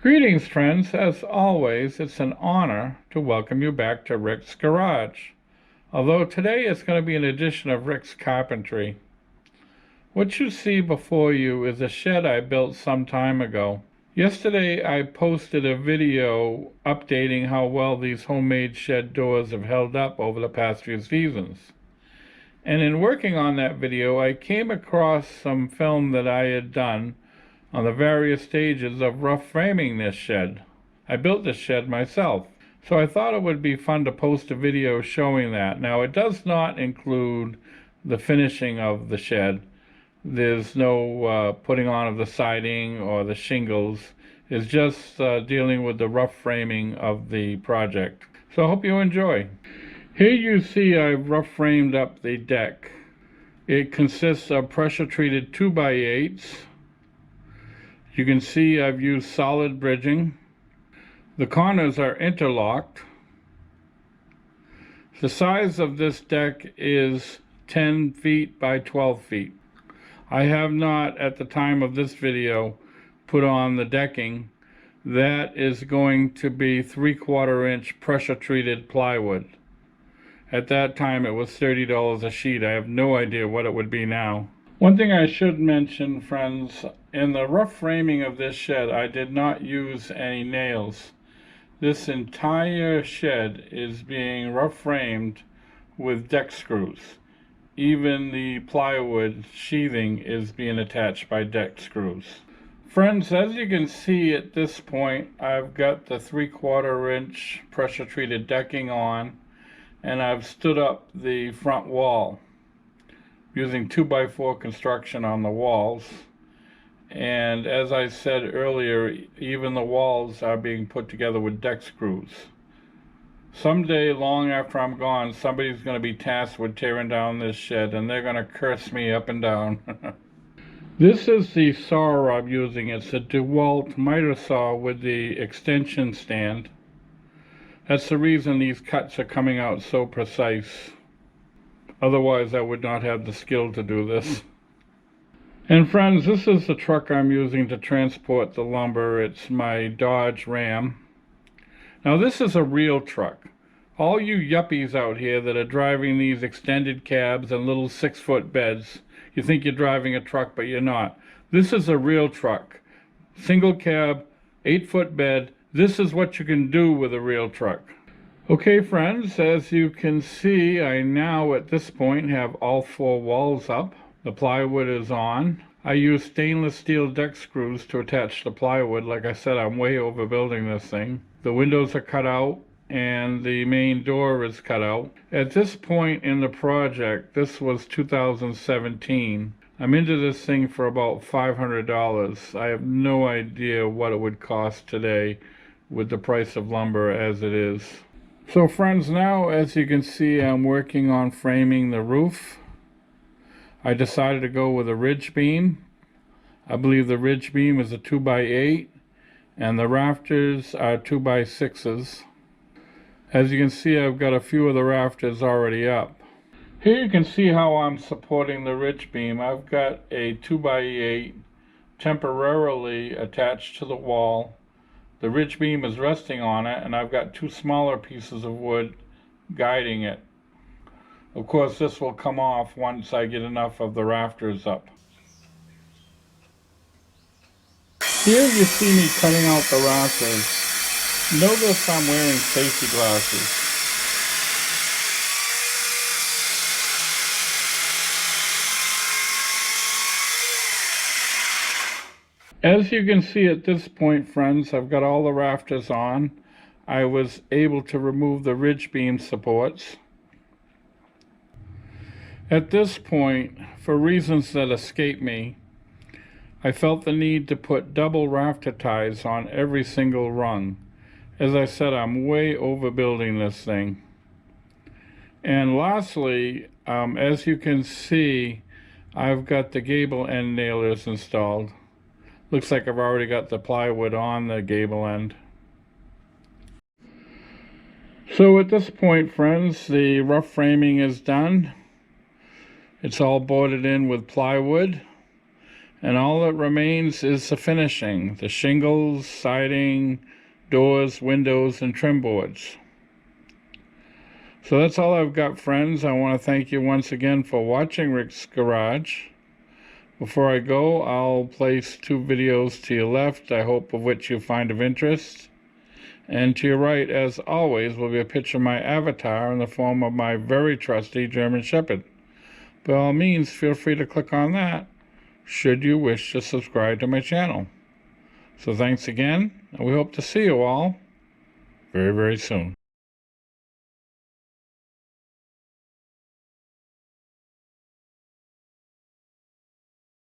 Greetings, friends. As always, it's an honor to welcome you back to Rick's Garage. Although today is going to be an edition of Rick's Carpentry. What you see before you is a shed I built some time ago. Yesterday I posted a video updating how well these homemade shed doors have held up over the past few seasons. And in working on that video, I came across some film that I had done on the various stages of rough framing this shed. I built this shed myself, so I thought it would be fun to post a video showing that. Now, it does not include the finishing of the shed. There's no putting on of the siding or the shingles. It's just dealing with the rough framing of the project. So I hope you enjoy. Here you see I've rough framed up the deck. It consists of pressure treated 2x8s. You can see I've used solid bridging. The corners are interlocked. The size of this deck is 10 feet by 12 feet. I have not, at the time of this video, put on the decking. That is going to be 3/4 inch pressure treated plywood. At that time it was $30 a sheet. I have no idea what it would be now. One thing I should mention, friends, in the rough framing of this shed, I did not use any nails. This entire shed is being rough framed with deck screws. Even the plywood sheathing is being attached by deck screws. Friends, as you can see at this point, I've got the 3/4 inch pressure treated decking on, and I've stood up the front wall using 2x4 construction on the walls. And as I said earlier, even the walls are being put together with deck screws. Someday, long after I'm gone, somebody's going to be tasked with tearing down this shed, and they're going to curse me up and down. This is the saw I'm using. It's a DeWalt miter saw with the extension stand. That's the reason these cuts are coming out so precise. Otherwise, I would not have the skill to do this. And friends, this is the truck I'm using to transport the lumber. It's my Dodge Ram. Now, this is a real truck. All you yuppies out here that are driving these extended cabs and little 6-foot beds, you think you're driving a truck, but you're not. This is a real truck. Single cab, 8-foot bed. This is what you can do with a real truck. Okay, friends, as you can see, I now at this point have all 4 walls up. The plywood is on. I use stainless steel deck screws to attach the plywood. Like I said, I'm way overbuilding this thing. The windows are cut out and the main door is cut out. At this point in the project, this was 2017. I'm into this thing for about $500. I have no idea what it would cost today with the price of lumber as it is. So friends, now as you can see, I'm working on framing the roof. I decided to go with a ridge beam. I believe the ridge beam is a 2x8 and the rafters are 2x6s. As you can see, I've got a few of the rafters already up. Here you can see how I'm supporting the ridge beam. I've got a 2x8 temporarily attached to the wall. The ridge beam is resting on it, and I've got 2 smaller pieces of wood guiding it. Of course, this will come off once I get enough of the rafters up. Here you see me cutting out the rafters. Notice I'm wearing safety glasses. As you can see at this point, friends, I've got all the rafters on. I was able to remove the ridge beam supports. At this point, for reasons that escape me, I felt the need to put double rafter ties on every single rung. As I said, I'm way overbuilding this thing. And lastly, as you can see, I've got the gable end nailers installed. Looks like I've already got the plywood on the gable end. So at this point, friends, the rough framing is done. It's all boarded in with plywood. and all that remains is the finishing, the shingles, siding, doors, windows, and trim boards. So that's all I've got, friends. I want to thank you once again for watching Rick's Garage. Before I go, I'll place 2 videos to your left, I hope of which you find of interest. And to your right, as always, will be a picture of my avatar in the form of my very trusty German Shepherd. By all means, feel free to click on that, should you wish to subscribe to my channel. So thanks again, and we hope to see you all very, very soon.